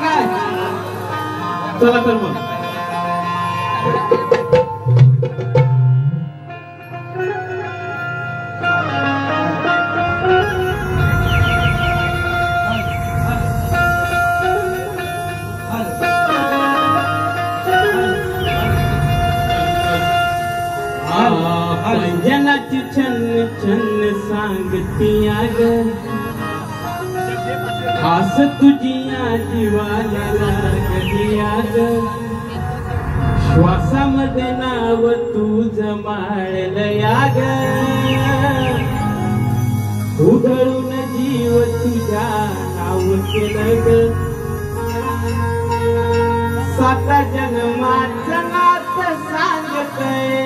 करायची काय? चला तर मग. जनाची छन्न छन्न सांगतिया ग आस तुझिया जीवाला लागलिया ग श्वासामध्ये नाव तुझं माळलया ग उधळून जीव तुझ्या नाव केलं ग साता जन्माचं नात सांगतय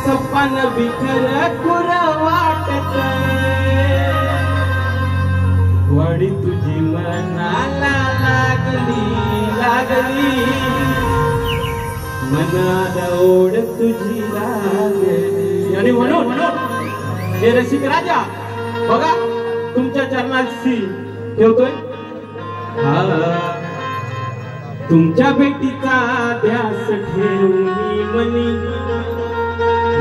सपन बिखर खुर वाटत वडी तुझी मनाला लागली लागली मनात ओढ तुझी लागली. आणि म्हणून हे रसिक राजा बघा तुमच्या चरणाशी ठेवतोय. तुमच्या भेटीचा ध्यास ठेवून मनी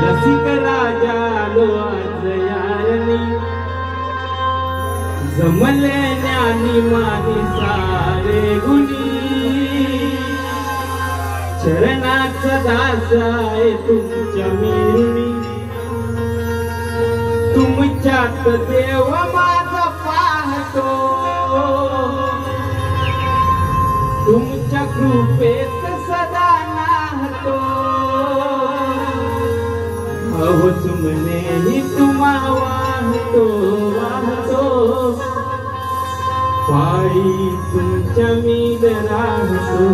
रसिक राजा लो आज यारनी जमले ज्ञानी मानी सारे गुणी चरणाच दास आहे तुमच्या मिळूनी तुमच्यात देव माझा पाहतो तुमच्या कृपेत सदा नाहतो अहो तुमनेही तुम्हा वाहतो वाहतो पायी तुमच्या मीद राहतो.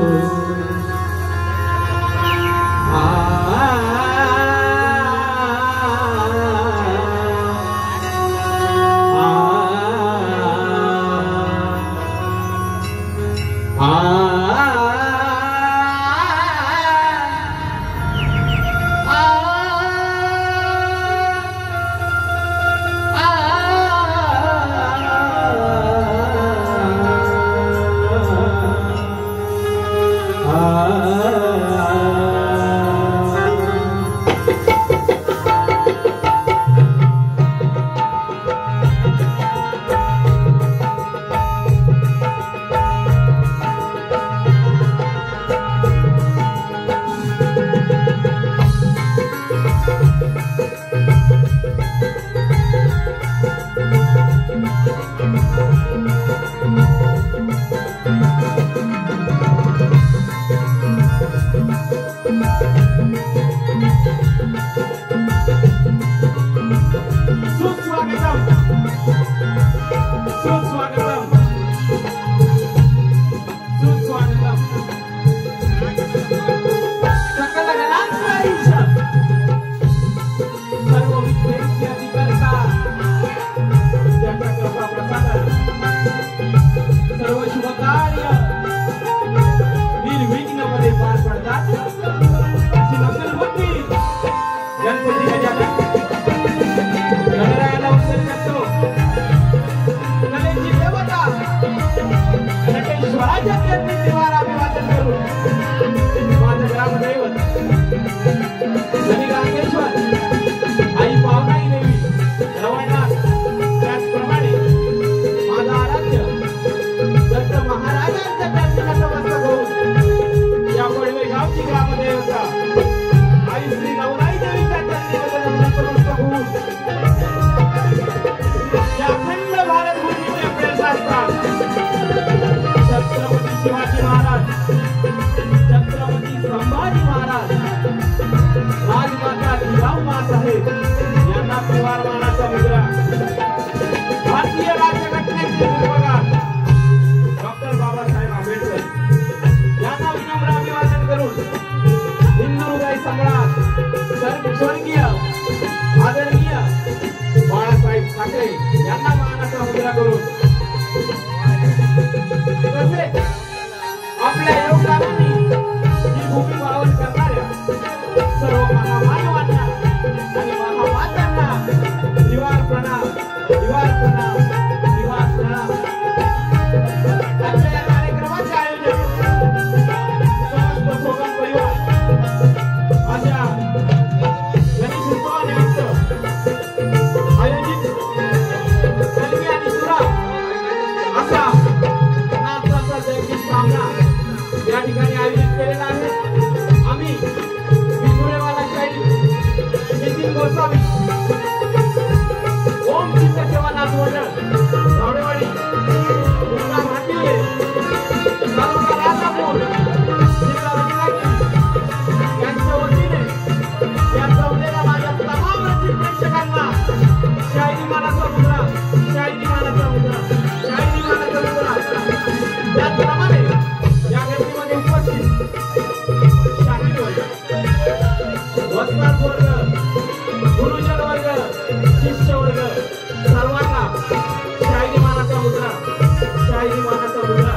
असावी. ओम चित्त सेवानाथ मंडळ धावडेवाडी मुक्काम हातीये तालुका राजापूर जिल्हा रत्नागिरी यांच्या वतीने या जमलेल्या माझ्या तमाम रसिक प्रेक्षकांना शाहिरी मानाचा मुद्रा, शाहिरी मानाचा मुद्रा, शाहिरी मानाचा मुद्रा. त्याचप्रमाणे या गर्दीमध्ये उपस्थित शाहीर वर्ग, वस्ताद वर्ग, गुरुजन वर्ग, शिष्य वर्ग सर्वांना शाहिरी मानाचा मुद्रा, शाहिरी मानाचा मुद्रा.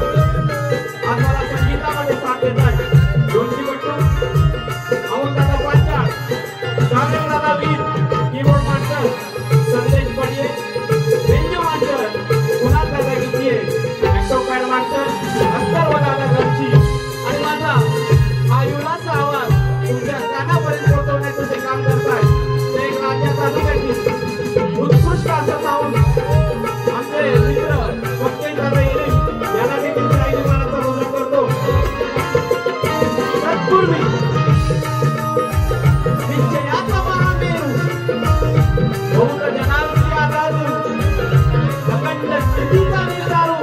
आम्हाला संगीतामध्ये साथ देत आहे जोशी भट्टू, अमोलदादा पांचाळ, सागरदादा वीर, कीबोर्ड मास्टर संदेश पडिये, बेंजो मास्टर कुणालदादा गीतिये, ऍक्टोपॅड मास्टर अत्तरदादा गमची. आणि माझा हा युवाचा आवाज तुमच्या कानापर्यंत पोहोचवण्याचं जे काम करताय ते एक राज्या तालुक्यातील उत्कृष्ट असं साऊंड आमचे मित्र भक्तेंद्र येईल याला देखील शाहिरी मानाचा मुद्रा करतो. तत्पूर्वी निश्चयाचा मारा मेरू बहुत जनांची आजारू अखंड स्थितीचा निर्धारू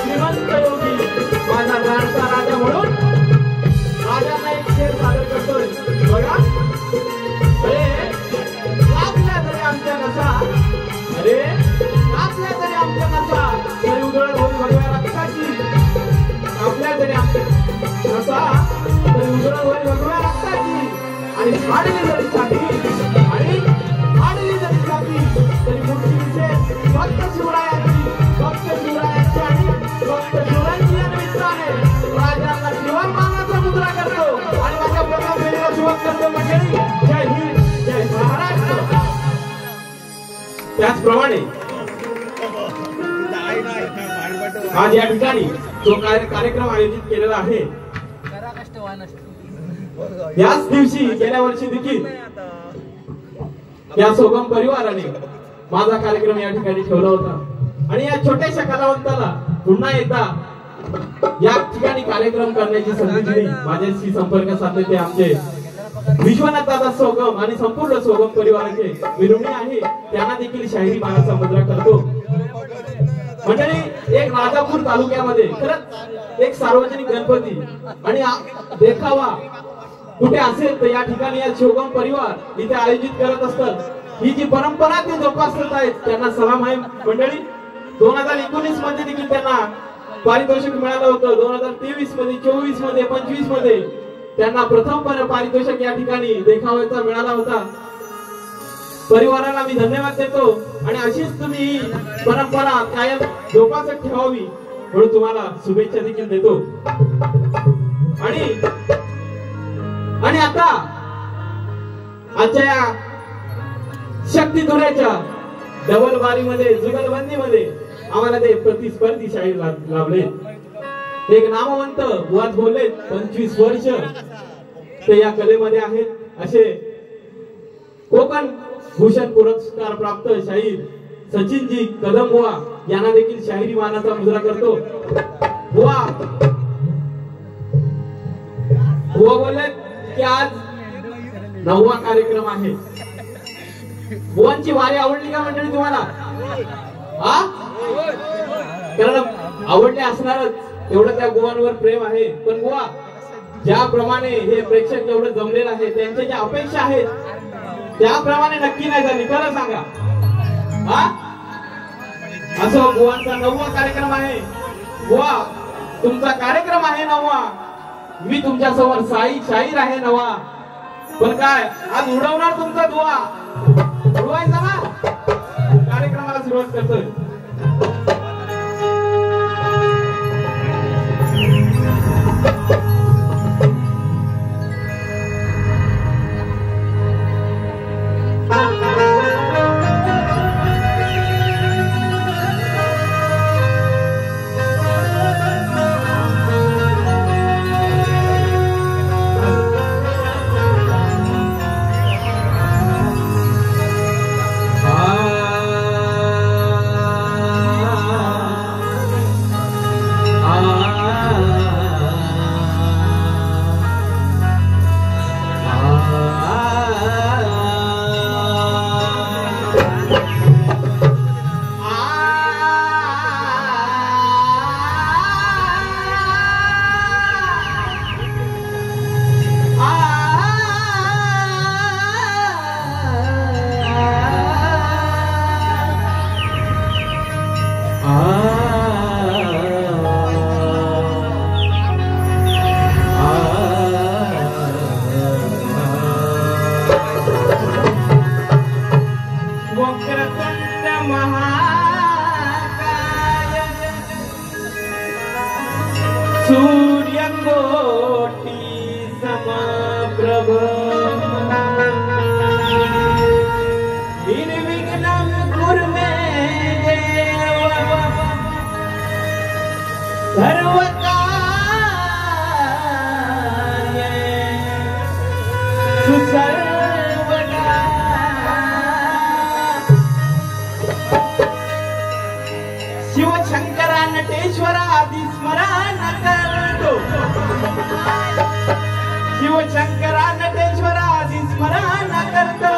श्रीमंत योगी माझा लाडका राजा म्हणून राजांना एक शेर सादर करतोय. बघा अरे कापल्या तरी आमच्या नसा, अरे कापल्या तरी आमच्या नसा तरी उधळण होईल भगव्या रक्ताची. कापल्या तरी आमच्या नसा तरी उधळण होईल भगव्या रक्ताची. आणि फाडली जरी छाती, आणि फाडली जरी छाती तरी मूर्ती दिसेल फक्त शिवरायांची, फक्त शिवरायांची आणि फक्त शिवरायांची या निमित्ताने राजांना शिवाय मानाचा मुद्रा करतो. आणि माझ्या प्रथम फेरीला सुरुवात करतो मंडळी. जय हिंद, जय महाराष्ट्र. त्याचप्रमाणे आज या ठिकाणी जो कार्यक्रम आयोजित केलेला आहे याच दिवशी गेल्या वर्षी देखील या सोगम परिवाराने माझा कार्यक्रम या ठिकाणी ठेवला होता. आणि या छोट्याशा कलावंताला पुन्हा एकदा या ठिकाणी कार्यक्रम करण्याची संधी दिली. माझ्याशी संपर्क साधले ते आमचे विश्वनाथ दादा सोगम आणि संपूर्ण सोगम परिवाराचे मी ऋणी आहे. त्यांना देखील शाहिरी मानाचा मुद्रा करतो. मंडळी एक राजापूर तालुक्यामध्ये खरंच एक सार्वजनिक गणपती आणि देखावा कुठे असेल तर या ठिकाणी या सोगम परिवार इथे आयोजित करत असतात. ही जी परंपरा ते जोपासत आहेत त्यांना सलाम आहे. मंडळी 2019 मध्ये देखील त्यांना पारितोषिक मिळालं होतं. 2023 मध्ये, 24 मध्ये, 25 मध्ये त्यांना प्रथम पारितोषिक या ठिकाणी देखाव्याचा मिळाला होता. परिवाराला मी धन्यवाद देतो आणि अशीच तुम्ही ही परंपरा कायम जोपासत ठेवावी म्हणून तुम्हाला शुभेच्छा देखील देतो. आणि आता आजच्या या शक्तीधुऱ्याच्या डबल बारीमध्ये, जुगलबंदीमध्ये आम्हाला ते प्रतिस्पर्धी शाहीर लाभले. एक नामवंत वाद बोलले 25 वर्ष ते या कलेमध्ये आहेत. असे कोकण भूषण पुरस्कार प्राप्त शाहीर सचिनजी कदम बुवा यांना देखील शाहिरी मानाचा मुद्रा करतो. बुवा बोलले की आज 9वा कार्यक्रम आहे. बुवांची वारी आवडली का मंडळी तुम्हाला? हा, कारण आवडले असणारच, एवढं त्या बुवांवर प्रेम आहे. पण बुवा ज्याप्रमाणे हे प्रेक्षक एवढं जमलेलं आहे त्यांच्या ज्या अपेक्षा आहेत त्याप्रमाणे नक्की नाही झाली. खरं सांगा. हा, असं बुवांचा 9वा कार्यक्रम आहे. बुवा तुमचा कार्यक्रम आहे 9वा, मी तुमच्या समोर शाहीर आहे 9वा. पण काय आज उडवणार तुमचा दुवा, उडवायचा ना. कार्यक्रमाला सुरुवात करतोय. नटेश्वरादी स्मरण करतो शिवशंकरा नटेश्वरादी स्मरण करतो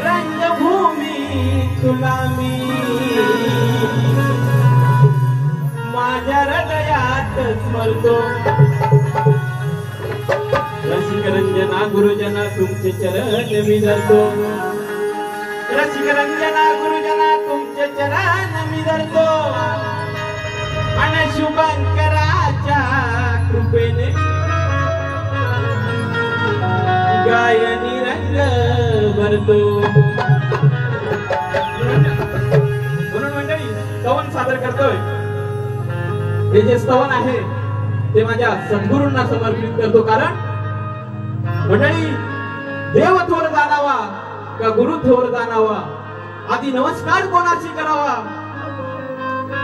रंगभूमी तुला मी माझ्या हृदयात स्मरतो रसिक रंजना गुरुजना तुमचे चरण मी धरतो रसिक रंजना गुरुजना तुमचे चरण मी धरतो आणि शुभंकराच्या कृपेने गायनी रंग भरतो म्हणून मंडळी स्तवन सादर करतोय हे जे स्तवन आहे ते माझ्या सद्गुरूंना समर्पित करतो कारण मंडळी देव थोर जाणावा का गुरु थोर जाणावा आधी नमस्कार कोणाशी करावा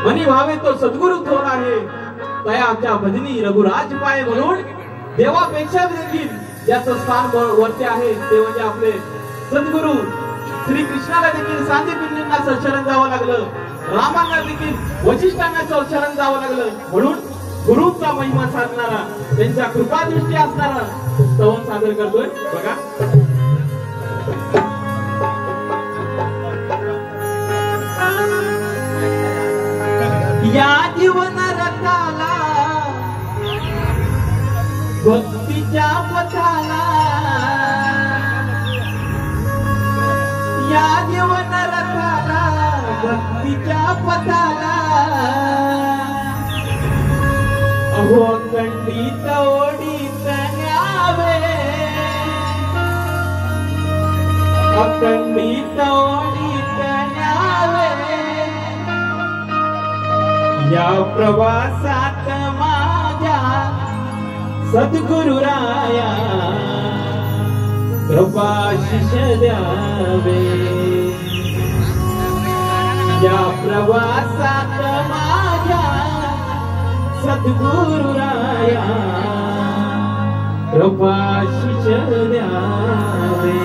मनी भावे तो सद्गुरु थोर आहे तयाच्या भजनी रघुराज पाय म्हणून देवापेक्षा देखील ज्याचं स्थान वरते आहे ते म्हणजे आपले सद्गुरु श्री कृष्णाला देखील सांदीपिंडींना शरण जावं लागलं रामांना देखील वशिष्ठांना शरण जावं लागलं म्हणून गुरुचा महिमा साधणारा त्यांच्या कृपा दृष्टी असणारा स्तवन सादर करतोय बघा या जीवन रथाला भक्तीच्या पथाला या जीवन रथाला भक्तीच्या पथाला अहो खंडित ओढीत न्यावे अखंडित ओढीत न्यावे या प्रवासात माझ्या सद्गुरुराया कृपाशीष द्यावे या प्रवासात माझ्या सद्गुरुराया कृपाशीष द्यावे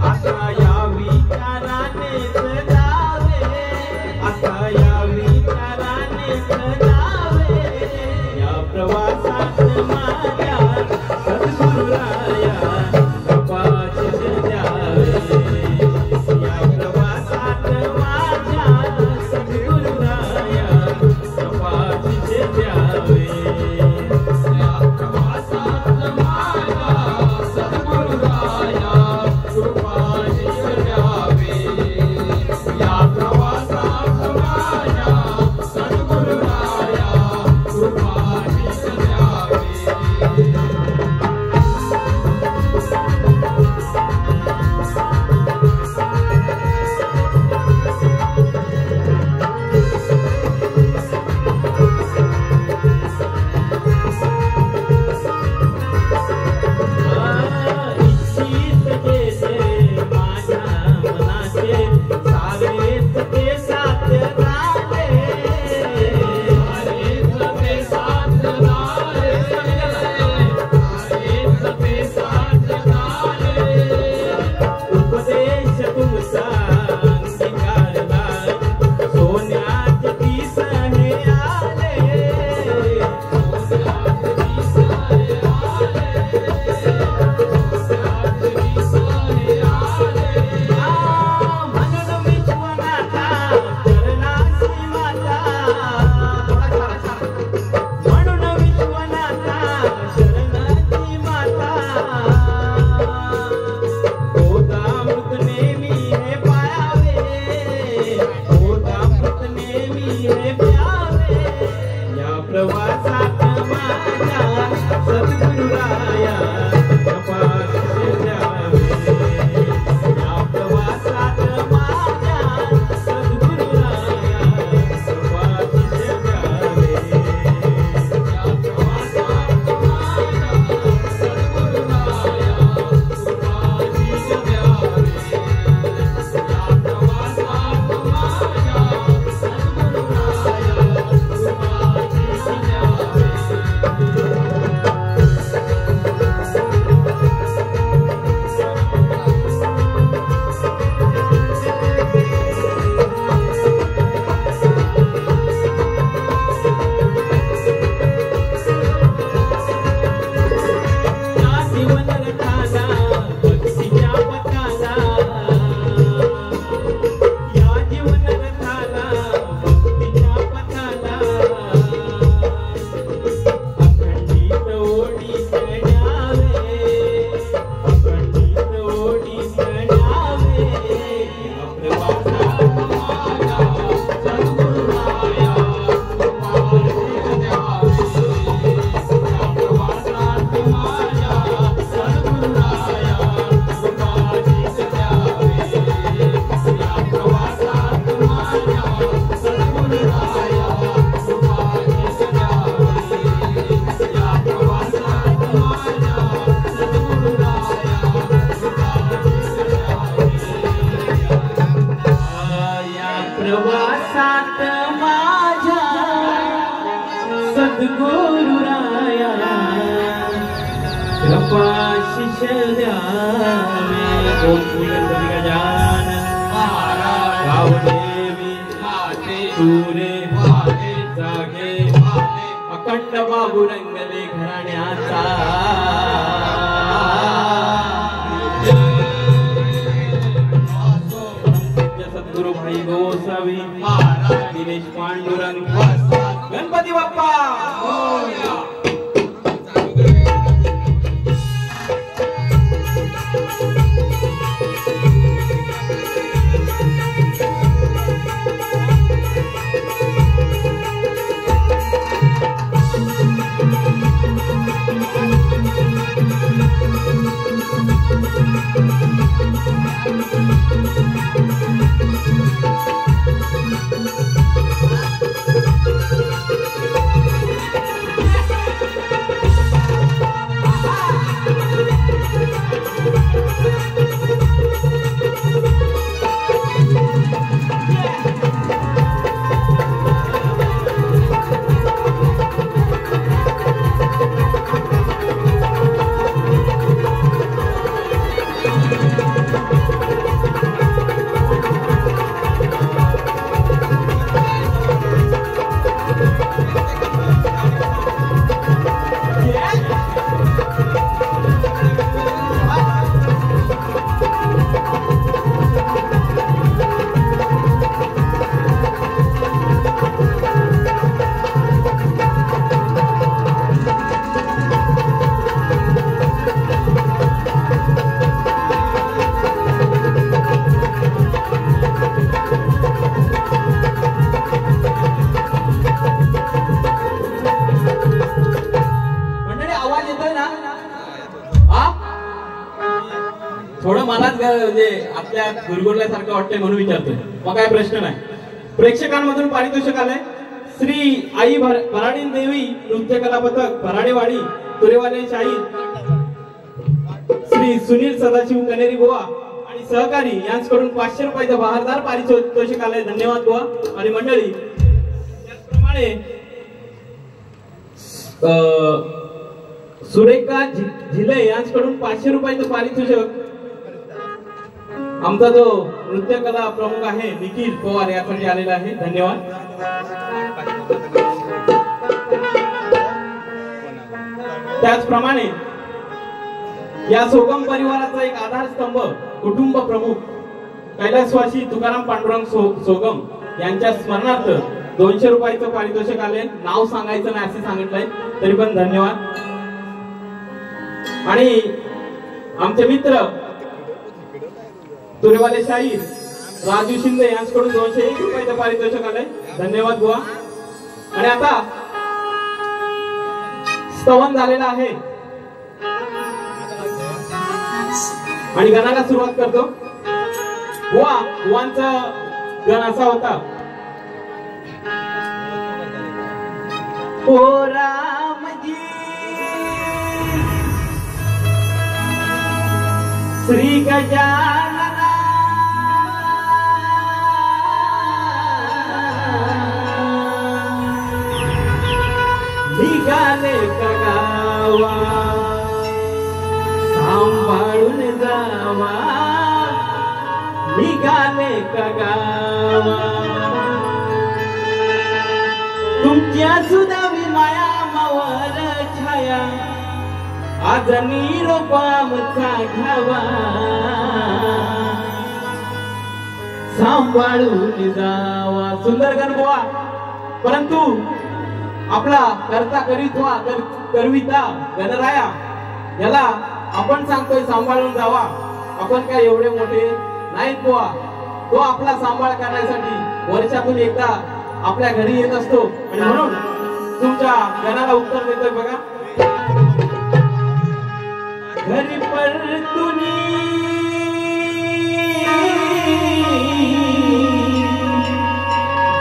आता या विचाराने अखंड बाबू रंगले घराण्याचा सद्गुरु भाई गोसावी दिनेश पांडुरंग गणपती बाप्पा थोडं मलाच म्हणजे आपल्या गुरगुरल्यासारखं वाटतंय म्हणून विचारतोय. मग काय प्रश्न नाही. प्रेक्षकांमधून पारितोषिक आलंय. श्री आई भराडीन देवी नृत्य कला पथक भराडेवाडी तुरेवाले शाहीर श्री सुनील सदाशिव कनेरी बुवा आणि सहकारी यांच्याकडून 500 रुपयाचं बहारदार पारितोषिक आलंय. धन्यवाद बुवा. आणि मंडळी त्याचप्रमाणे सुरेखा झिले यांच्याकडून 500 रुपयाचं पारितोषिक आमचा जो नृत्य कला प्रमुख आहे निखिल पवार यासाठी आलेला आहे. धन्यवाद. त्याचप्रमाणे या सोगम परिवाराचा एक आधारस्तंभ कुटुंब प्रमुख कैलासवासी तुकाराम पांडुरंग सोगम यांच्या स्मरणार्थ 200 रुपयाचं पारितोषिक आले. नाव सांगायचं नाही असे सांगितलंय तरी पण धन्यवाद. आणि आमचे मित्र तुरेवाले शाहीर राजू शिंदे यांच्याकडून 201 रुपयाचं पारितोषिक आलंय. धन्यवाद बुवा. आणि आता स्तवन झालेला आहे आणि गणाला सुरुवात करतो. बुवांचा गण असा होता. ओ रामजी श्री गजानना निघाले का गावा सांभाळून जावा निघाले का गावा तुमच्या सुदावी माया मावर छाया आज निरोपामचा घ्यावा सांभाळून जावा. सुंदर गणबुवा. परंतु आपला करता करीत्वा करविता गणराया याला आपण सांगतोय सांभाळून जावा. आपण काय एवढे मोठे नाहीत बुवा. तो आपला सांभाळ करण्यासाठी वर्षातून एकदा आपल्या घरी येत असतो आणि म्हणून तुमच्या गणाला उत्तर देतोय बघा. घरी परतुनी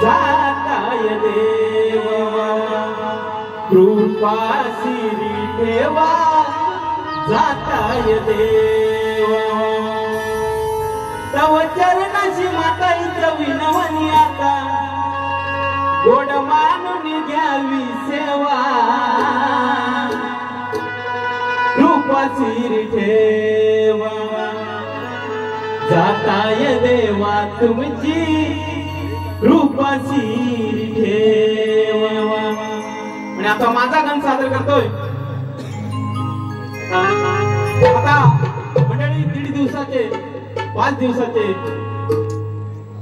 जाताय देवा कृपा सिरी ठेवा जाताय देवा तव चरणाची माताईचं विनवणी आता गोड मानून घ्यावी सेवा कृपा सिरी ठेवा जाताय देवा तुमची कृपा सिरी ठेवा. आणि आता माझा गण सादर करतोय. आता मंडळी 1.5 दिवसाचे 5 दिवसाचे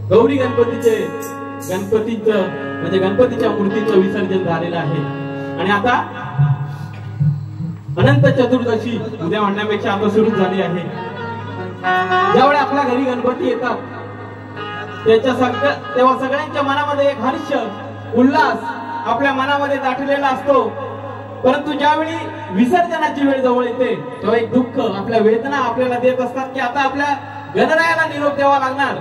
गौरी गणपतीचं म्हणजे गणपतीच्या मूर्तीचं विसर्जन झालेलं आहे. आणि आता अनंत चतुर्दशी उद्या म्हणण्यापेक्षा आता सुरू झाली आहे. ज्यावेळी आपल्या घरी गणपती येतात तेव्हा सगळ्यांच्या मनामध्ये एक हर्ष उल्हास आपल्या मनामध्ये दाटलेला असतो. परंतु ज्यावेळी विसर्जनाची वेळ जवळ येते तेव्हा एक दुःख आपल्या वेदना आपल्याला देत असतात की आता आपल्या गणरायाला निरोप द्यावा लागणार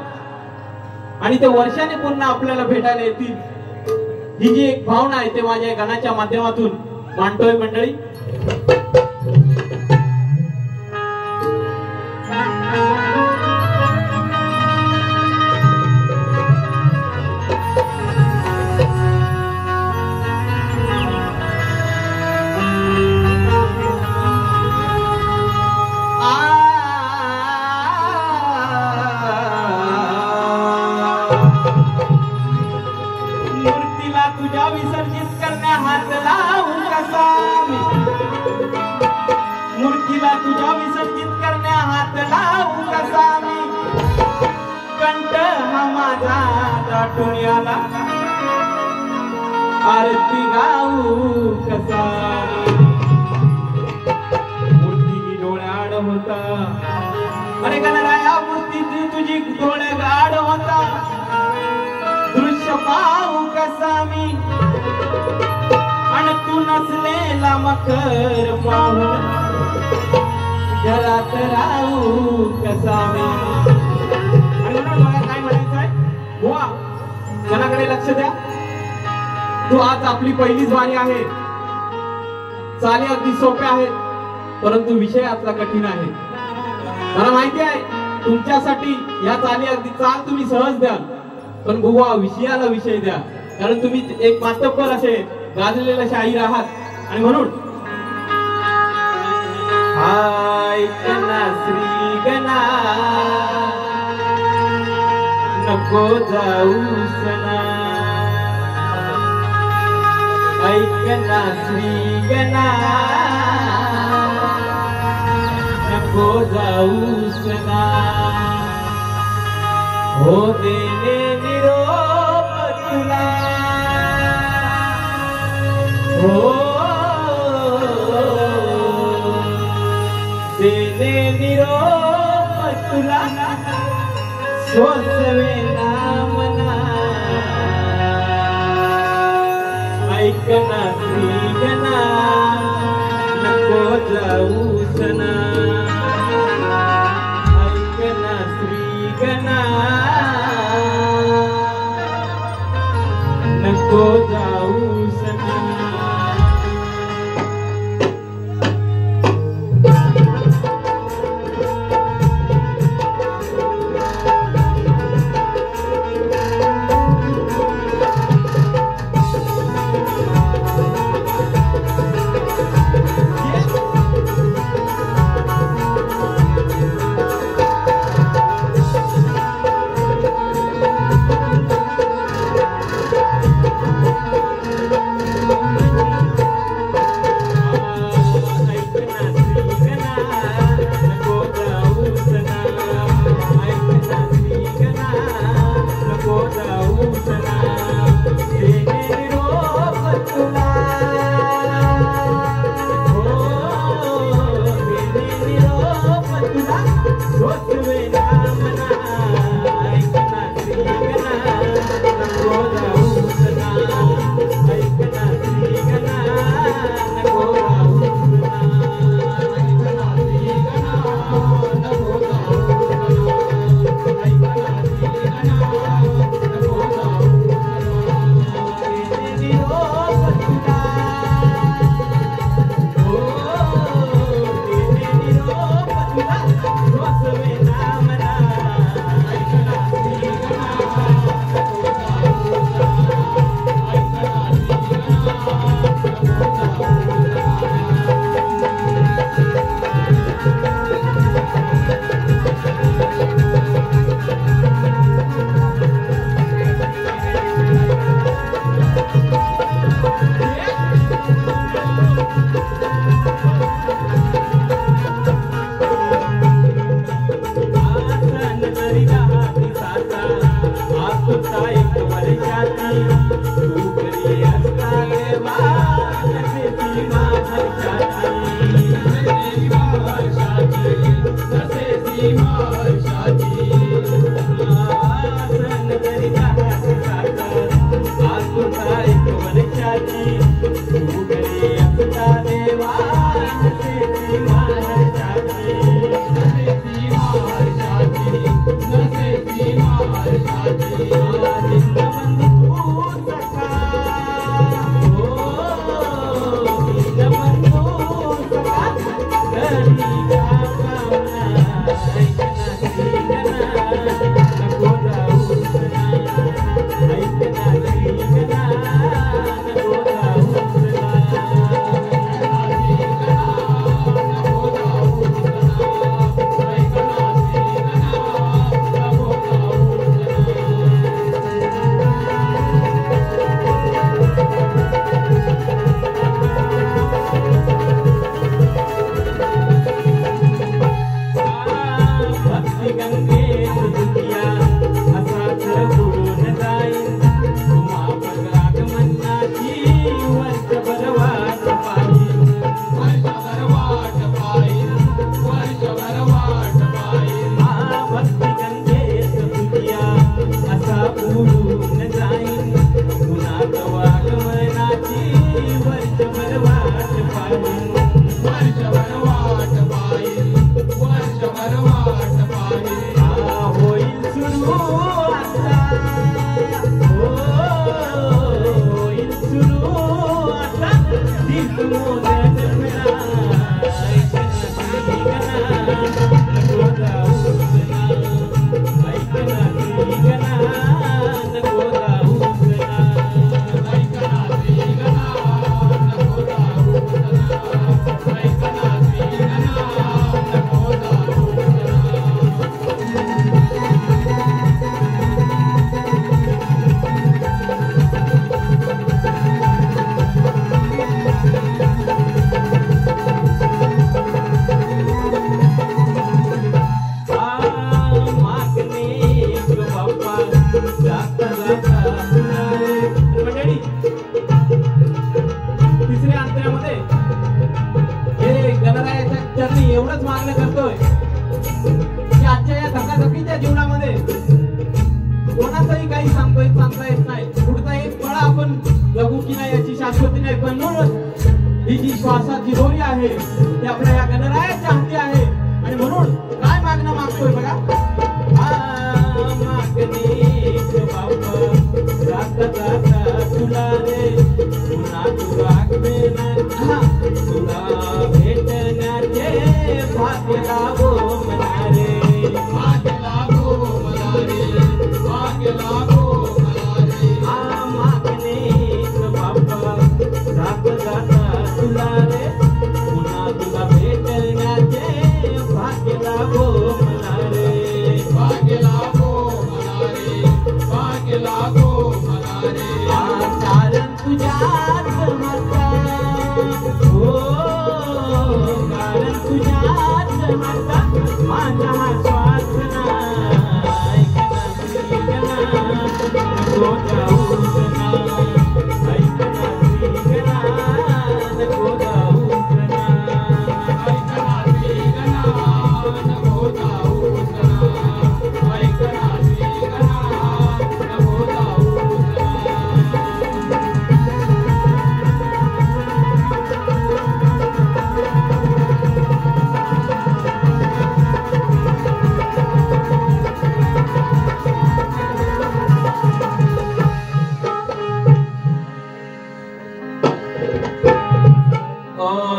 आणि ते वर्षाने पुन्हा आपल्याला भेटायला येतील. ही जी एक भावना आहे ते माझ्या गणाच्या माध्यमातून मांडतोय मंडळी. तुझ्या विसर्जित करण्या हात लावू कसा मी मूर्तीला तुझ्या विसर्जित करण्या हात लावू कसा मी कंठ हा माझा दाटून आला आरती गाऊ कसा मूर्ती डोळ्याड होता. अरे गणराया मूर्ती तुझी डोळ्यागाड होता दृश्य पाहू कसा मी आणि तू नसलेला मकर पाहून घरात राहू कसा मी. आणि म्हणून मला काय म्हणायचं आहे बुवा, जनाकडे लक्ष द्या. तू आज आपली पहिलीच वारी आहे. चाली अगदी सोप्या आहेत, परंतु विषय आजचा कठीण आहे. मला माहिती आहे तुमच्यासाठी या चाली अगदी चाल तुम्ही सहज द्याल, पण बुवा विषयाला विषय द्या, कारण तुम्ही एक मातब्बर असे गाजलेले शाहीर आहात. आणि म्हणून ऐकना श्री गणा नको जाऊस ना. ऐकना श्री गणा नको जाऊस ना. हो देणे निरोप तुला, हो देणे निरोप तुला, सोसवे नामना. ऐकना श्री गणा नको जाऊस ना. ऐकना श्री गणा नको जाऊस ना. एवढंच मागणं करतोय की आजच्या या धकाधकीच्या जीवनामध्ये कोणाचंही काही सांगता येत नाही, पुढचा एक पळा आपण जगू की नाही याची शाश्वती नाही, पण म्हणून ही जी श्वासाची दोरी आहे ती आपल्या या गणरायाच्या हाती आहे. आणि म्हणून काय मागणं मागतोय बघा, तुला रे पुन्हा तुला भेटण्याचे भाग्य लागो मला रे, भाग्य लागो मला रे, भाग्य लागो मला रे. मागणेच बाप्पा जात जाता तुला रे पुन्हा तुला भेटण्याचे भाग्य लागो मला रे, भाग्य लागो मला रे, भाग्य लागो मला रे. कारण तुझ्याच हाता हो, कारण तुझ्याच हाता माझा हा श्वास नाही, ऐकना नको जाऊस ना, ऐकना नको जाऊस ना, ऐकना नको जाऊस ना, ऐकना नको जाऊस ना.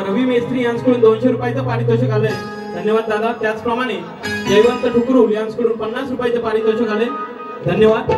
रवी मेस्त्री यांच्याकडून 200 रुपयाचं पारितोषिक आलंय, धन्यवाद दादा. त्याचप्रमाणे जयवंत ठुकरू यांच्याकडून 50 रुपयाचं पारितोषिक आलंय, धन्यवाद.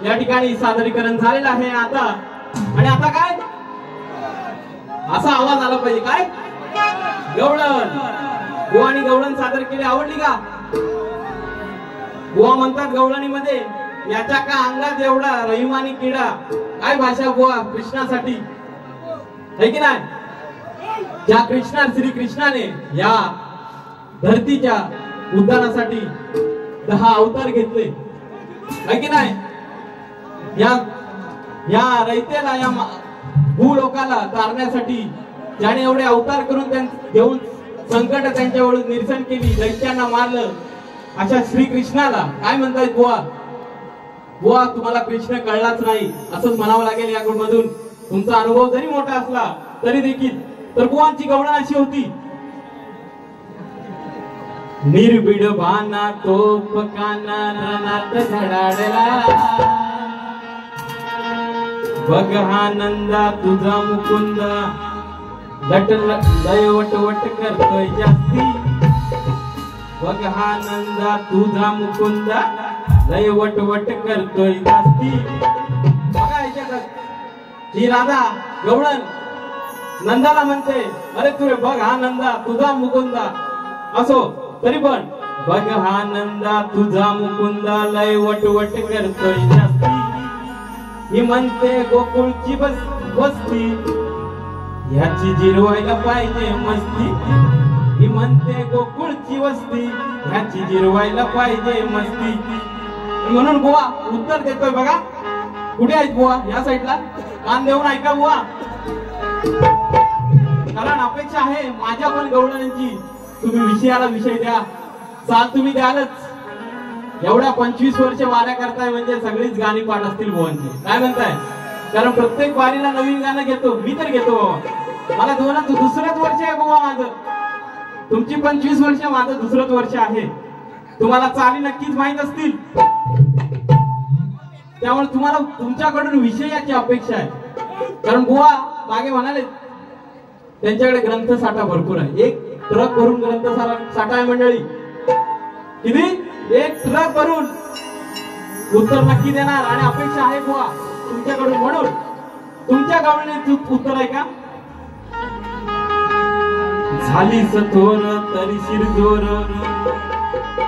या ठिकाणी सादरीकरण झालेलं आहे आता. आणि आता काय असा आवाज आला पाहिजे, काय गवळण बुवानी गवळण सादर केली, आवडली का? बुवा म्हणतात गवळणीमध्ये याच्या का अंगात एवढा रहिमानी किडा, काय भाषा बुवा कृष्णासाठी है की नाही? ज्या श्री कृष्णाने या धरतीच्या उद्धारासाठी 10 अवतार घेतले है की नाही? या रयतेला या भूलोकाला तारण्यासाठी ज्याने एवढे अवतार करून घेऊन संकट त्यांच्यावर निरसन केली, दैत्यांना मारलं, अशा श्री कृष्णाला काय म्हणतायत बुवा? बुवा तुम्हाला कृष्ण कळलाच नाही असंच म्हणावं लागेल या मधून. तुमचा अनुभव जरी मोठा असला तरी देखील. तर बुवांची गवळण अशी होती, निर्भीड भाना तोफ काना रणात धडाडला, बघ हा नंदा तुझा मुकुंद लय वटवट करतोय जास्ती, बघ हा नंदा तुझा मुकुंद लय वटवट करतोय जास्ती. बघा याच्यात ही राधा गवळण नंदाला म्हणते, अरे तुरे बघ हा नंदा तुझा मुकुंदा. असो तरी पण बघ हा नंदा तुझा मुकुंदा लय वटवट करतोय जास्ती. ही म्हणते गोकुळची वस्ती ह्याची जिरवायला पाहिजे मस्ती. ही म्हणते गोकुळची वस्ती ह्याची जिरवायला पाहिजे मस्ती. म्हणून बुवा उत्तर देतोय बघा. कुठे आहेत बुवा? या साईडला कान देऊन ऐका बुवा. कारण अपेक्षा आहे माझ्या पण गवळणांची तुम्ही विषयाला विषय द्या. चाल तुम्ही द्यालच. एवढ्या 25 वर्ष वाऱ्या करताय म्हणजे सगळीच गाणी पाठ असतील बुवांची. काय म्हणताय? कारण प्रत्येक वारीला नवीन गाणं घेतो. मी तर घेतो बाबा. मला दुसरंच वर्ष आहे बुवा माझं. तुमची 25 वर्ष, माझं दुसरंच वर्ष आहे. तुम्हाला चाली नक्कीच माहित असतील. त्यामुळे तुम्हाला तुमच्याकडून विषयाची अपेक्षा आहे. कारण बुवा मागे म्हणाले त्यांच्याकडे ग्रंथसाठा भरपूर आहे. एक ट्रक भरून ग्रंथसाठा आहे मंडळी. किती? एक ट्रक भरून. उत्तर नक्की देणार आणि अपेक्षा आहे बुवा तुमच्याकडून. म्हणून तुमच्या गावाने उत्तर आहे का? झालीस थोर तरी शिरजोर.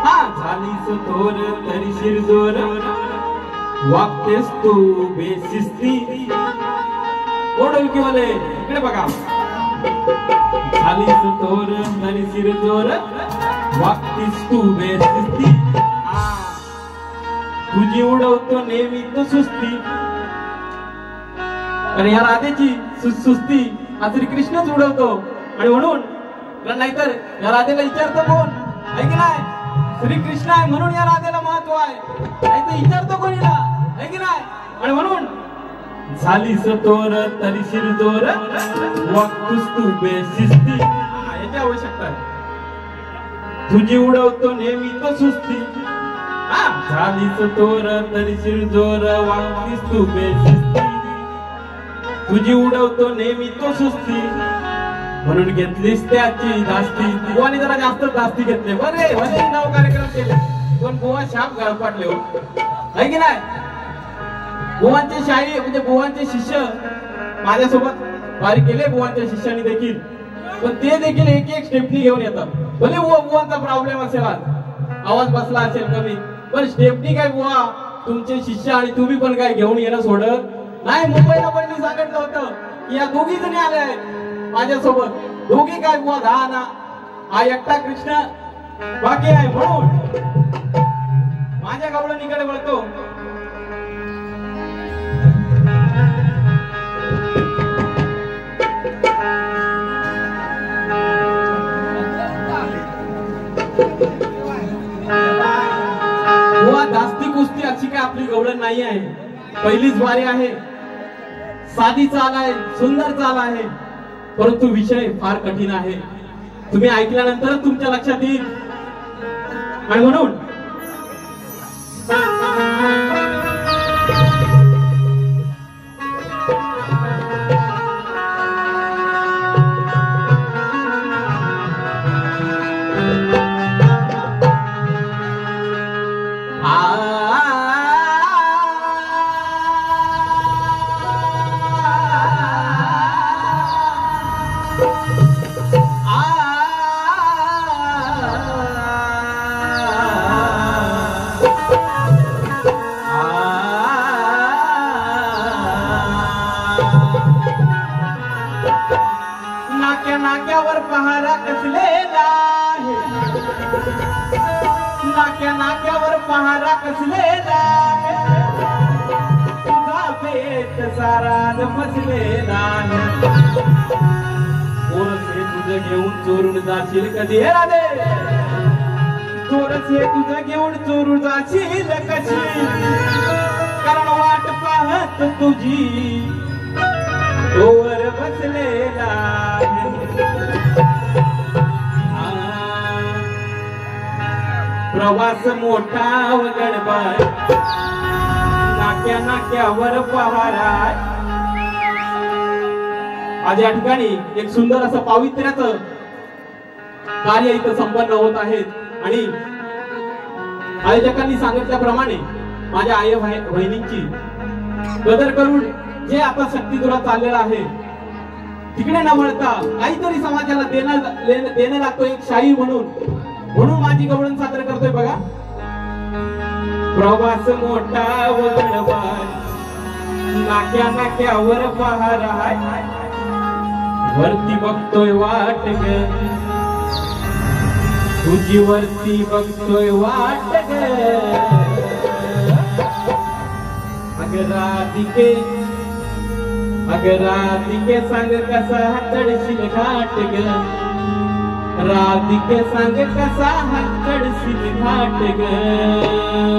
हा झालीस थोर तरी शिरजोर वागतेस तू बेशिस्ती. ओढल की बोले इकडे बघा. झालीस थोर तरी शिरजोर वागतीस तू बेशिस्ती. तुझी उडवतो नेहमी तो सुस्ती. आणि या राधेची सुस्ती हा श्रीकृष्णच उडवतो. आणि म्हणून नाहीतर या राधेला विचारतो कोण? आहे की नाही? श्रीकृष्ण आहे म्हणून या राधेला महत्व आहे. नाहीतर विचारतो कोणीला? आहे की नाही? आणि म्हणून झालीस तोर तरी शिरजोर वागतोस तू बेशिस्ती. याची आवश्यकता आहे. तुझी उडवतो नेहमी तो सुस्ती. झालीस तोर तरी शिरजोर वागतीस तू बेशिस्ती. तुझी उडवतो नेहमी तो सुस्ती म्हणून घेतलीस त्याची दास्ती. बुवाने जरा जास्त दास्ती घेतले. बरे भले नव कार्यक्रम केले पण बुवा शाप गळपाटले हो. आहे की नाही? बुवांचे शाही म्हणजे बुवांचे शिष्य माझ्यासोबत वारी केले. बुवांच्या शिष्याने देखील. पण ते देखील एक एक स्टेपनी घेऊन येतात. भले बुवांचा प्रॉब्लेम असेल, आवाज बसला असेल कमी, पण स्टेपनी काय बुवा तुमचे शिष्य आणि तुम्ही पण काय घेऊन येणं सोडत नाही. मुंबईला पण मी सांगितलं होतं की या दोघी जणी आल्या आहेत माझ्यासोबत. दोघी काय बुवा 10 ना. हा एकटा कृष्ण बाकी आहे. म्हणून माझ्या गवळणीकडे वळतो. बुवा दास्ती कुस्ती अशी काय आपली गवळण नाही आहे. पहिलीच वारी आहे. साधी चाल आहे, सुंदर चाल आहे, परंतु विषय फार कठीण आहे. तुम्ही ऐकल्यानंतरच तुमच्या लक्षात येईल. आणि म्हणून नाक्यावर पहारा कसलेला आहे. नाक्यावर पहारा कसलेला आहे. तुझा पेट सारा फसलेला आहे. चोरसे तुझं घेऊन चोरून जाशील कधी हे राधे. चोरसे तुझं घेऊन चोरून जाशील कशी. कारण वाट पाहत तुझी तोवर बसलेला. प्रवास मोठा गडबड नाक्यावर पहारा. आज या ठिकाणी एक सुंदर असं पावित्र्याचं कार्य इथं संपन्न होत आहेत. आणि आयोजकांनी सांगितल्याप्रमाणे माझ्या आई बहिणींची कदर करून जे आता शक्तीदुरा चाललेला आहे तिकडे न वळता काहीतरी समाजाला देणं लागतो. एक शाही म्हणून म्हणून माझी गवळण सादर करतोय बघा. प्रवास मोठा वगडबाय नाक्या नाक्यावर पहार हाय वरती बघतोय वाट ग तुझी वरती बघतोय वाट ग अगर राधिके सांग कसा चढशील घाट ग राधिके सांग कसा चढशील घाट ग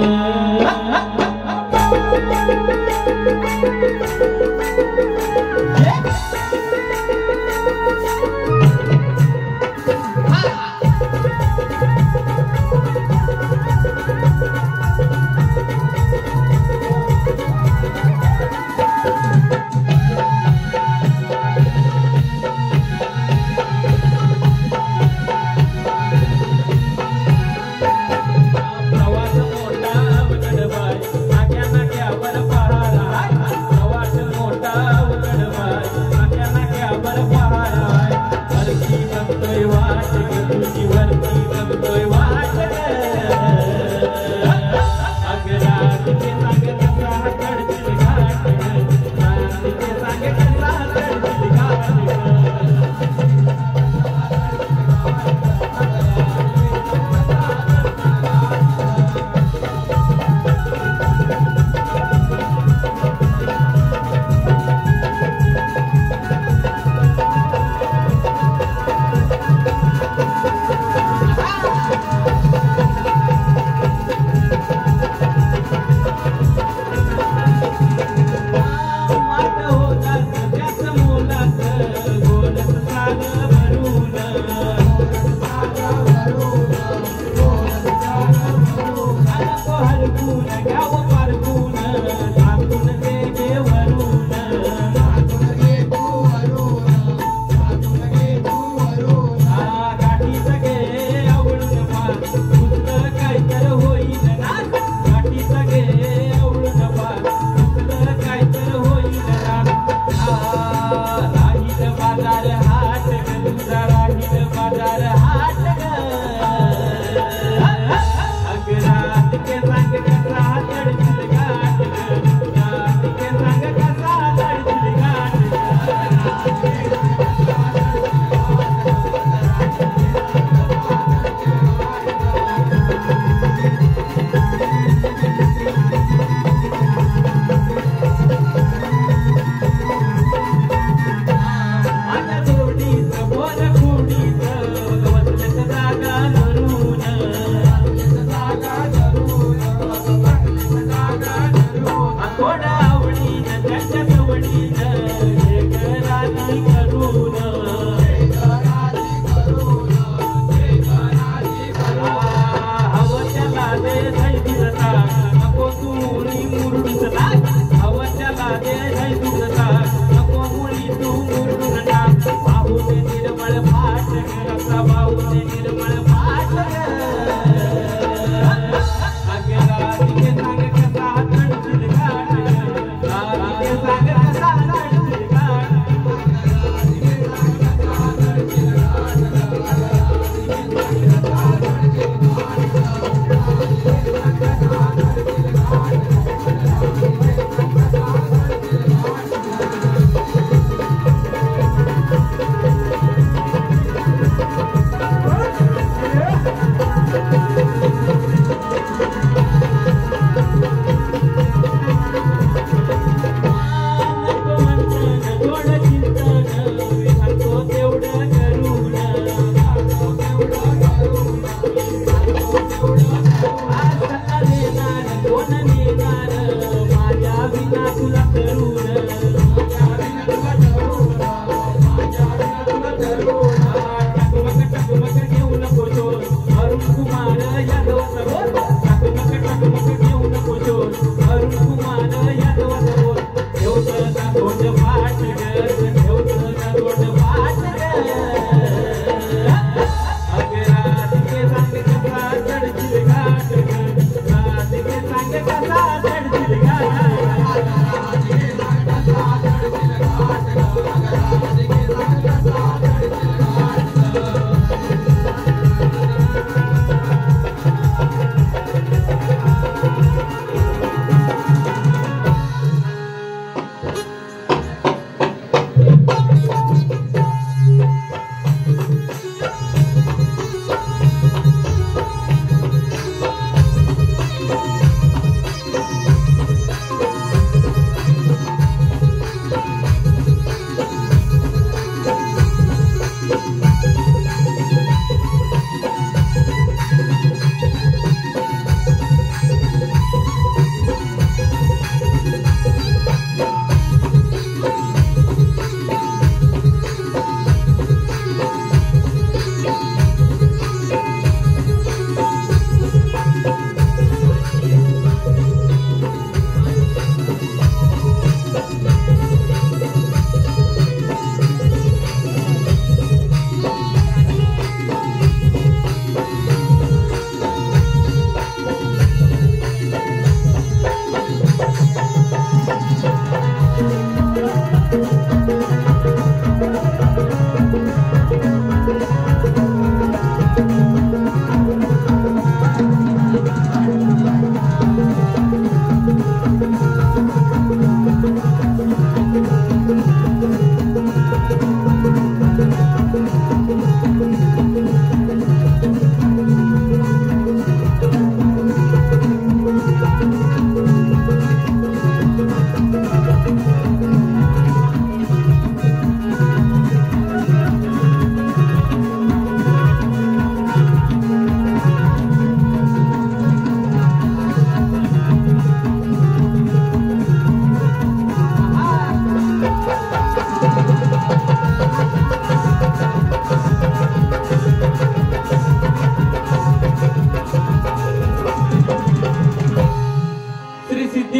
घाट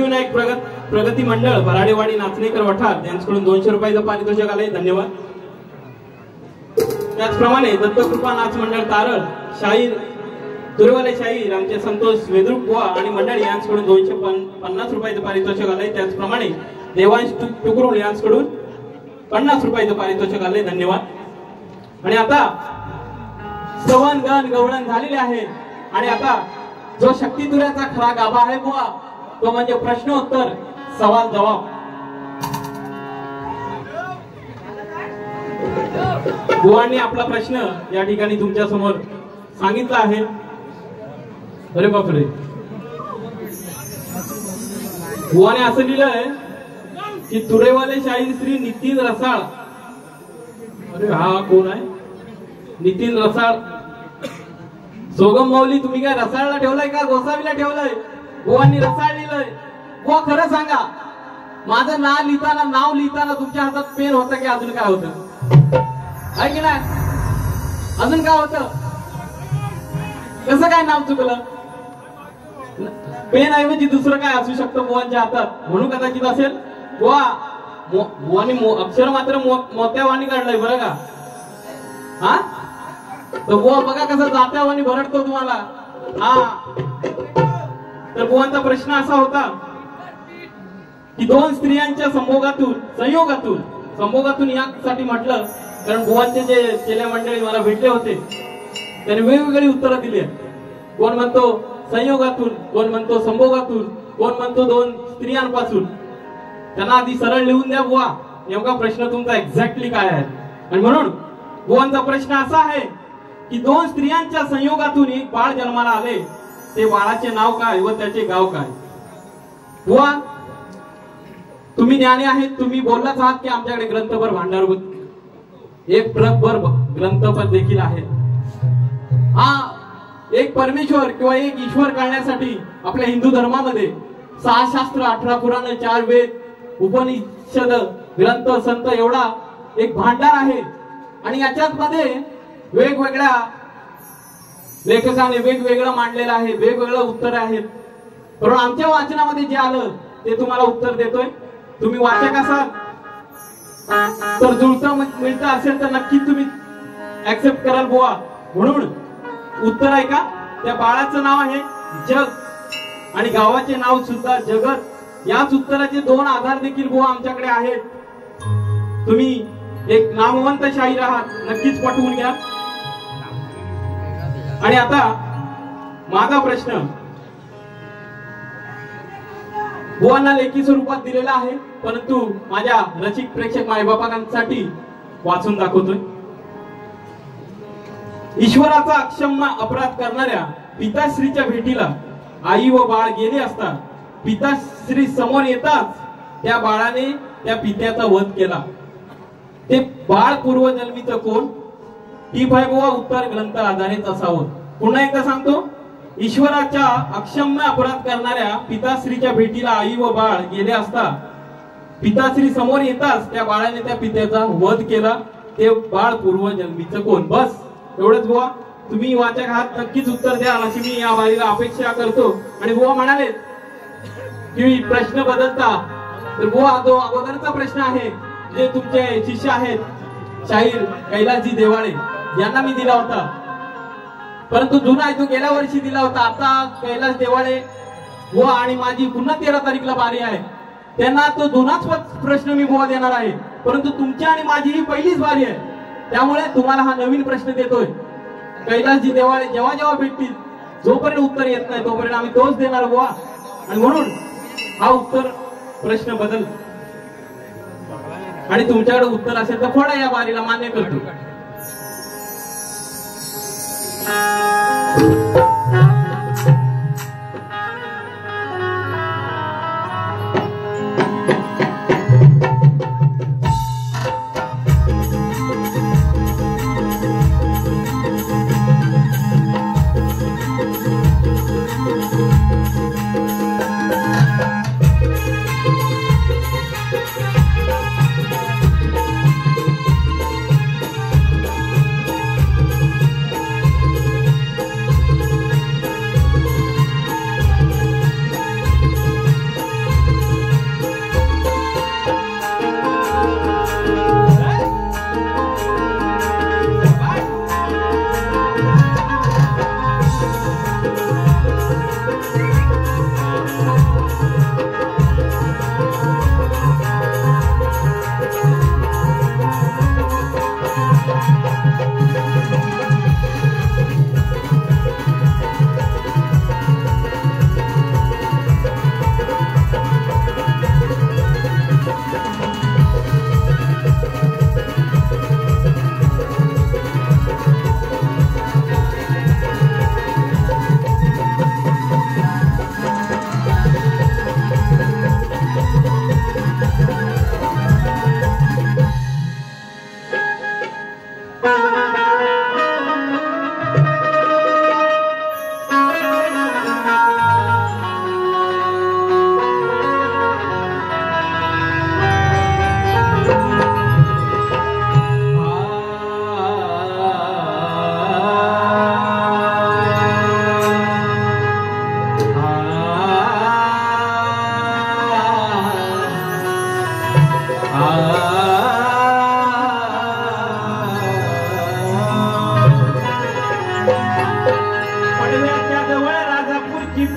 अष्टविनायक प्रगती मंडळ भराडेवाडी नाचणेकर वठार यांच्याकडून 200 रुपयाचं पारितोषिक आलंय, धन्यवाद. त्याचप्रमाणे दत्तकृपा नाच मंडळ तारळ शाहीर तुरेवाले शाहीर आमचे संतोष वेद्रुक बुवा आणि मंडळी यांच्याकडून 250 रुपयाचं पारितोषिक आलंय. त्याचप्रमाणे देवांश टुकरुल यांच्याकडून 50 रुपयाचं पारितोषिक आलंय, धन्यवाद. आणि आता सवन गण गवळण झालेले आहे आणि आता जो शक्तितुऱ्याचा खरा गाभा आहे बुवा तो म्हणजे प्रश्नोत्तर सवाल जवाब. बुवांनी आपला प्रश्न या ठिकाणी तुमच्या समोर सांगितला आहे. अरे बापरे, बुवाने असं लिहिलंय की तुरेवाले शाहीर श्री नितीन रसाळ. अरे हा कोण आहे? नितीन रसाळ. सोगम मौली, तुम्ही काय रसाळला ठेवलाय का गोसावीला ठेवलंय? बुवांनी रसाळ लिहिलंय. बुवा खरं सांगा, माझं नाव लिहिताना तुमच्या हातात पेन होतं की अजून काय होतं? आहे की नाही? अजून काय होतं? कसं काय नाव चुकलं? पेन ऐवजी दुसरं काय असू शकतं बुवांच्या हातात, म्हणून कदाचित असेल. बुवानी अक्षर मात्र मोत्यावानी काढलंय बरं का. हा तर बुवा बघा कसं जात्यावानी भरडतो तुम्हाला. हा तर बुवांचा प्रश्न असा होता की 2 स्त्रियांच्या संभोगातून यासाठी म्हटलं कारण बुवांचे जे चेल्या मंडळी मला भेटले होते त्यांनी वेगवेगळी उत्तरं दिली. कोण म्हणतो संयोगातून, कोण म्हणतो संभोगातून, कोण म्हणतो 2 स्त्रियांपासून. त्यांना आधी सरळ लिहून द्या बुवा, नेमका प्रश्न तुमचा एक्झॅक्टली काय आहे. आणि म्हणून बुवांचा प्रश्न असा आहे की 2 स्त्रियांच्या संयोगातून एक बाळ जन्माला आले, ते बाळाचे नाव काय व त्याचे गाव काय? बुवा तुम्ही ज्ञानी आहेत, तुम्ही बोललाच आहात की आमच्याकडे ग्रंथभर भांडार एक प्रतभर ग्रंथभर देखील आहे. हा एक परमेश्वर किंवा एक ईश्वर कळण्यासाठी आपल्या हिंदू धर्मामध्ये 6 शास्त्र, 18 पुराण, 4 वेद, उपनिषद, ग्रंथ, संत एवढा एक भांडार आहे. आणि याच्यात मध्ये वेगवेगळ्या लेखकाने वेगवेगळं मांडलेलं आहे, वेगवेगळं उत्तर आहेत. पण आमच्या वाचनामध्ये जे आलं ते तुम्हाला उत्तर देतोय. तुम्ही वाचक असाल तर जुळतं मिळतं असेल तर नक्की तुम्ही ऍक्सेप्ट कराल बुवा. म्हणून उत्तर आहे का, त्या बाळाचं नाव आहे जग आणि गावाचे नाव सुद्धा जगत. याच उत्तराचे 2 आधार देखील बुवा आमच्याकडे आहेत. तुम्ही एक नामवंत शाहीर आहात, नक्कीच पटवून घ्या. आणि आता माझा प्रश्न बुवांना लेखी स्वरूपात दिलेला आहे, परंतु माझ्या रसिक प्रेक्षक मायबापांसाठी वाचून दाखवतोय. ईश्वराचा अक्षम्य अपराध करणाऱ्या पिताश्रीच्या भेटीला आई व बाळ गेले असता पिताश्री समोर येताच त्या बाळाने त्या पित्याचा वध केला. ते बाळ पूर्वजन्मीचं कोण? टीप आहे बुवा, उत्तर ग्रंथ आधारित असावं. पुन्हा एकदा सांगतो, ईश्वराच्या अक्षम्य अपराध करणाऱ्या पिताश्रीच्या भेटीला आई व बाळ गेले असता पिताश्री समोर येताच त्या बाळाने त्या पित्याचा वध केला. ते बाळ पूर्वजन्मीचं कोण? बस एवढंच बुवा. तुम्ही वाचक आहात, नक्कीच उत्तर द्या अशी मी या बारीला अपेक्षा करतो. आणि बुवा म्हणाले की प्रश्न बदलता, तर बुवा जो अगोदरचा प्रश्न आहे जे तुमचे शिष्य आहेत शाहीर कैलासजी देवाळे यांना मी दिला होता, परंतु जुना आहे तो गेल्या वर्षी दिला होता. आता कैलास देवाळे बुवा आणि माझी पुन्हा 13 तारीखला बारी आहे, त्यांना तो जुनाच प्रश्न मी बुवा देणार आहे. परंतु तुमची आणि माझी ही पहिलीच बारी आहे, त्यामुळे तुम्हाला हा नवीन प्रश्न देतोय. कैलासजी देवाळे जेव्हा जेव्हा भेटतील, जोपर्यंत उत्तर येत नाही तोपर्यंत आम्ही तोच देणार बुवा. आणि म्हणून हा उत्तर प्रश्न बदल आणि तुमच्याकडे उत्तर असेल तर फोडा, या बारीला मान्य करतो.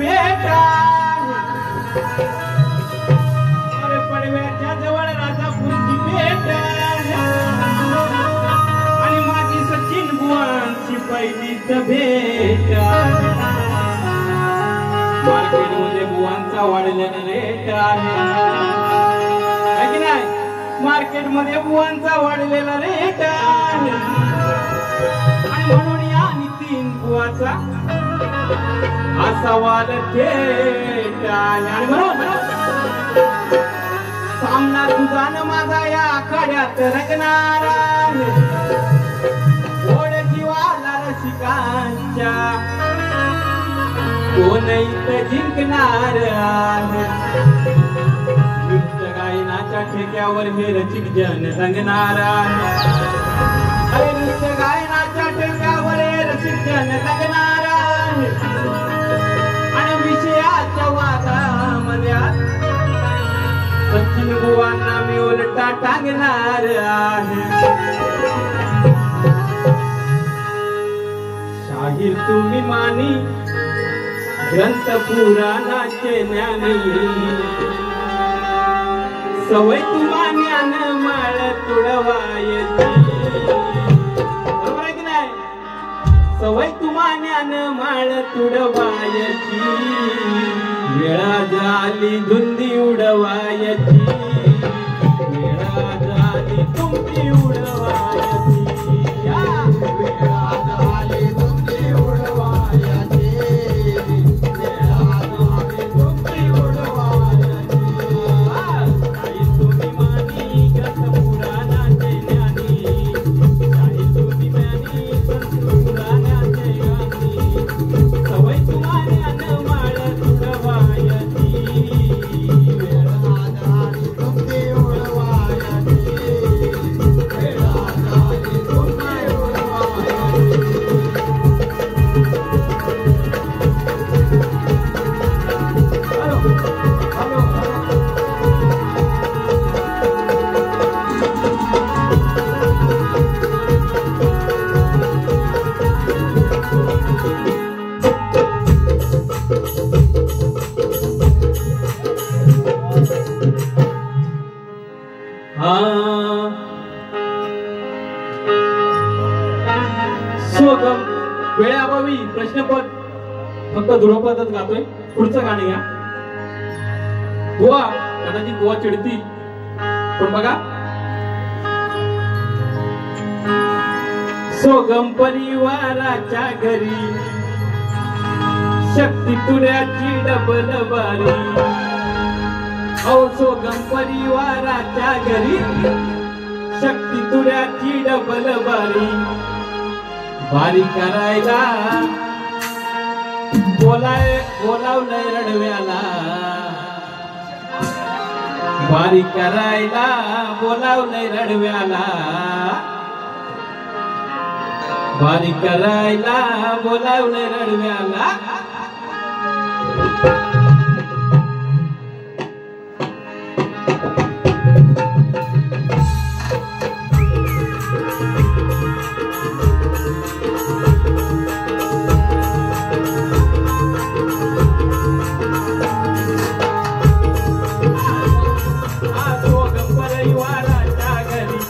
पेट अरे पडव्याच्या जवळ राजापूरची पेट आणि माझी सचिन बुवांची पहिलीच भेट मार्केटमध्ये बुवांचा वाढलेला रेट आहे की नाही मार्केटमध्ये बुवांचा वाढलेला रेट आहे आणि म्हणून या नितीन बुवाचा असा वाद थेट आहे आणि म्हणून सामना तुझा न माझा या आखाड्यात रंगणार आहे ओढ जीवाला रसिकांच्या कोण इथं जिंकणार आहे नृत्य गायनाच्या ठेक्यावर हे रसिक जन रंगणार आहे अरे नृत्य गायनाच्या ठेक्यावर हे रसिक जन रंगणार आहे आणि विषयाच्या वादामध्ये सचिन बुवांना मी उलटा टांगणार आहे शाहीर तुम्ही मानी ग्रंथ पुराणाचे ज्ञानी सवय तुम्हा ज्ञान माळ तुडवायची बरोबर आहे की नाही सवय तुम्हा ज्ञान माळ तुडवायची वेळा झाली धुंदी उडवायची वेळा झाली तुमची उडवायची वेळा झाली तुमची उडवायची सोगम वेळाभावी प्रश्नपद फक्त दुरोपदच गातोय पुढचं गाणं घ्या बुवा कदाचित बुवा चिडतील पण बघा सोगम परिवाराच्या घरी शक्ती तुऱ्याची डबल बारी अहो सोगम परिवाराच्या घरी शक्ती तुऱ्याची डबल बारी बारी करायला बोलावलंय रडव्याला बारी करायला बोलावलंय रडव्याला बारी करायला बोलावलंय रडव्याला परिवाराच्या घरी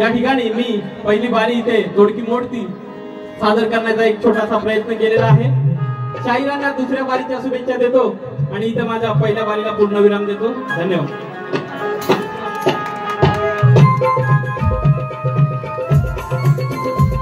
या ठिकाणी मी पहिली बारी इथे तोडकी मोडती सादर करण्याचा एक छोटासा प्रयत्न केलेला आहे. शाहिरांना दुसऱ्या बारीच्या शुभेच्छा देतो आणि इथे माझ्या पहिल्या बारीला पूर्ण विराम देतो. धन्यवाद.